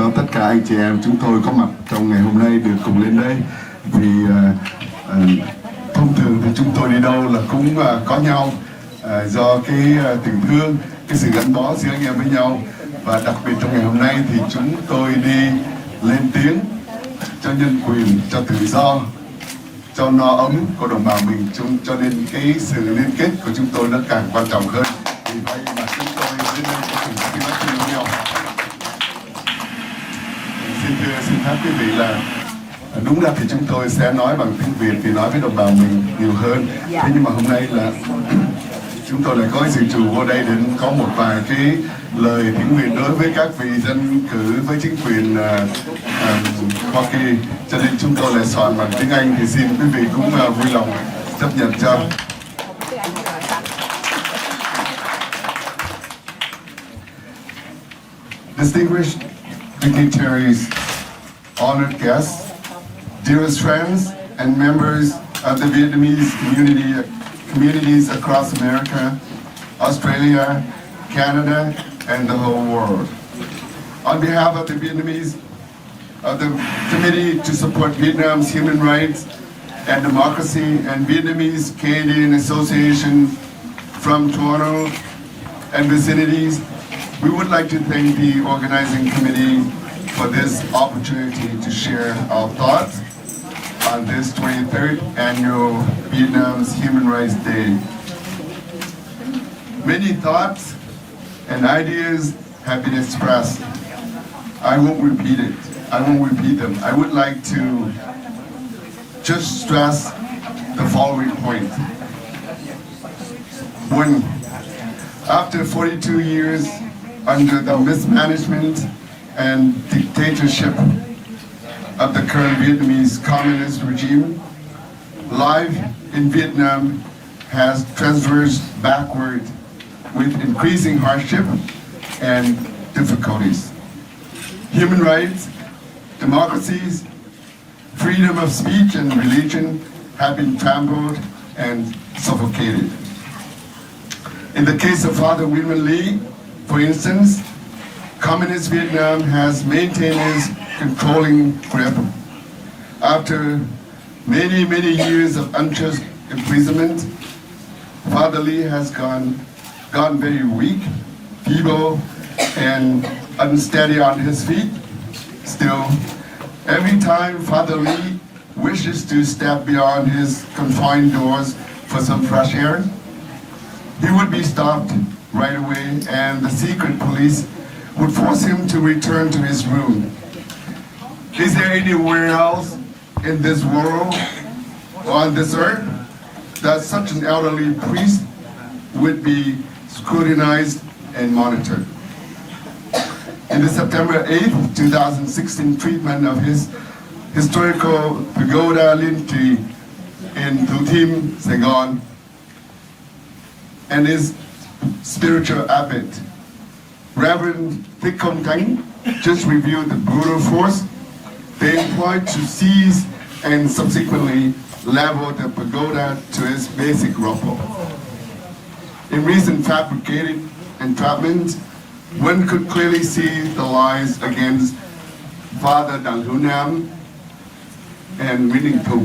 cho tất cả anh chị em chúng tôi có mặt trong ngày hôm nay được cùng lên đây. Vì thông thường thì chúng tôi đi đâu là cũng có nhau do cái tình thương, cái sự gắn bó giữa anh em với nhau. Và đặc biệt trong ngày hôm nay thì chúng tôi đi lên tiếng cho nhân quyền, cho tự do, cho no ấm của đồng bào mình, cho nên cái sự liên kết của chúng tôi nó càng quan trọng hơn. Vì vậy mà chúng tôi đến đây có cùng cái nói chuyện với nhau. Xin phép quý vị là đúng là thì chúng tôi sẽ nói bằng tiếng Việt vì nói với đồng bào mình nhiều hơn. Thế nhưng mà hôm nay là chúng tôi lại có sự trù vô đây để có một vài cái lời thỉnh nguyện đối với các vị dân cử với chính quyền Hoa Kỳ, cho nên chúng tôi lại soạn bằng tiếng Anh, thì xin quý vị cũng vui lòng chấp nhận cho. Distinguished dignitaries, honored guests, dearest friends and members of the Vietnamese communities across America, Australia, Canada, and the whole world. On behalf of the Vietnamese, of the Committee to Support Vietnam's Human Rights and Democracy and Vietnamese Canadian Association from Toronto and vicinities, we would like to thank the organizing committee for this opportunity to share our thoughts on this 23rd annual Vietnam's Human Rights Day. Many thoughts and ideas have been expressed. I won't repeat it. I won't repeat them. I would like to just stress the following point. One, after 42 years under the mismanagement and dictatorship of the current Vietnamese communist regime, life in Vietnam has transversed backward with increasing hardship and difficulties. Human rights, democracies, freedom of speech and religion have been trampled and suffocated. In the case of Father William Lee, for instance, Communist Vietnam has maintained its controlling grip. After many years of unjust imprisonment, Father Lee has gone very weak, feeble, and unsteady on his feet. Still, every time Father Lee wishes to step beyond his confined doors for some fresh air, he would be stopped right away, and the secret police would force him to return to his room. Is there anywhere else in this world or on this earth that such an elderly priest would be scrutinized and monitored? In the September 8th, 2016 treatment of his historical pagoda Lintrì in Thủ Thiêm, Saigon, and his spiritual abbot, Reverend Thích Công Thánh, just reviewed the brutal force they employed to seize and subsequently level the pagoda to its basic rubble. In recent fabricated entrapments, one could clearly see the lies against Father Dang Hu Nam and Minh Thu,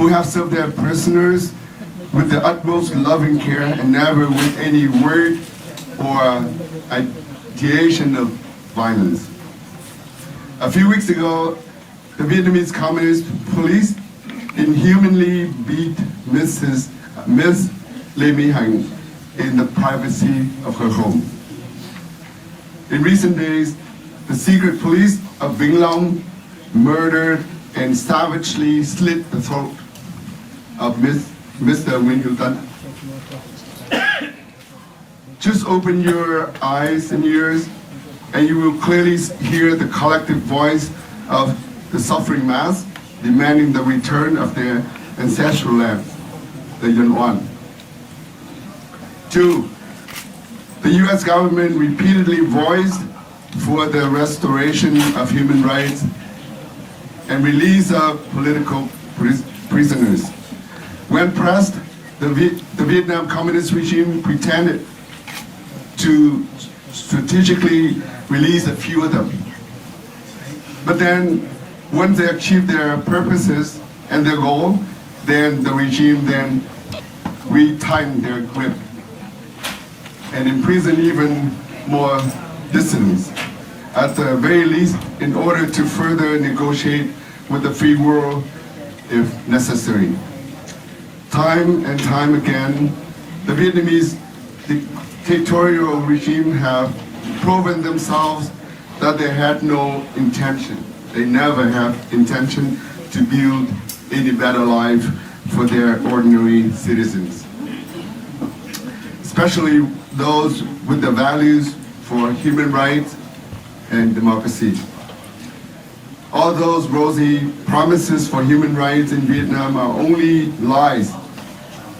who have served their prisoners with the utmost loving care and never with any word or ideation of violence. A few weeks ago, the Vietnamese Communist Police inhumanly beat Miss Lê My Hằng in the privacy of her home. In recent days, the secret police of Vĩnh Long murdered and savagely slit the throat of Mr. Nguyễn Hữu Tấn. Just open your eyes and ears and you will clearly hear the collective voice of the suffering mass demanding the return of their ancestral land, the Nhân Quyền. 2. The U.S. government repeatedly voiced for the restoration of human rights and release of political prisoners. When pressed, the Vietnam Communist regime pretended to strategically release a few of them. But then, once they achieve their purposes and their goal, then the regime then retighten their grip and imprison even more dissidents, at the very least in order to further negotiate with the free world if necessary. Time and time again, the Vietnamese dictatorial regime have proven themselves that they had no intention. They never have intention to build any better life for their ordinary citizens, especially those with the values for human rights and democracy. All those rosy promises for human rights in Vietnam are only lies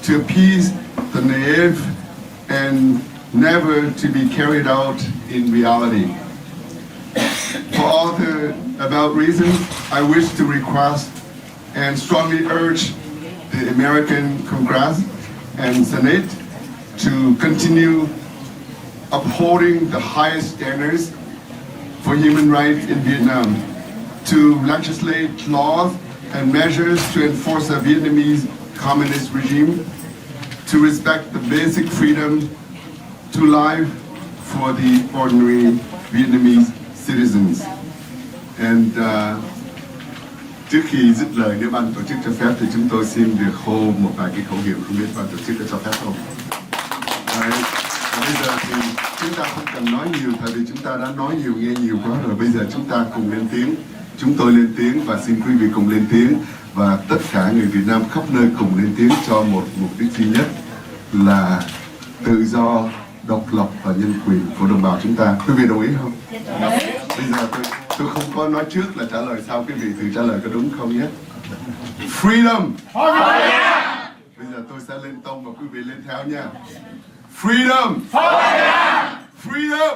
to appease the naive and never to be carried out in reality. For all the above reasons, I wish to request and strongly urge the American Congress and Senate to continue upholding the highest standards for human rights in Vietnam, to legislate laws and measures to enforce the Vietnamese communist regime, to respect the basic freedom to life for the ordinary Vietnamese citizens. And trước khi dứt lời, nếu ban tổ chức cho phép thì chúng tôi xin được hô một vài cái khẩu hiệu, không biết ban tổ chức có cho phép không? Đấy. Bây giờ thì chúng ta không cần nói nhiều, tại vì chúng ta đã nói nhiều, nghe nhiều quá rồi. Bây giờ chúng ta cùng lên tiếng, chúng tôi lên tiếng và xin quý vị cùng lên tiếng, và tất cả người Việt Nam khắp nơi cùng lên tiếng cho một mục đích duy nhất là tự do, độc lập và nhân quyền của đồng bào chúng ta. Quý vị đồng ý không? Bây giờ tôi không có nói trước là trả lời sau, quý vị tự trả lời có đúng không nhé. Freedom. Bây giờ tôi sẽ lên tông và quý vị lên theo nha. Freedom. Freedom.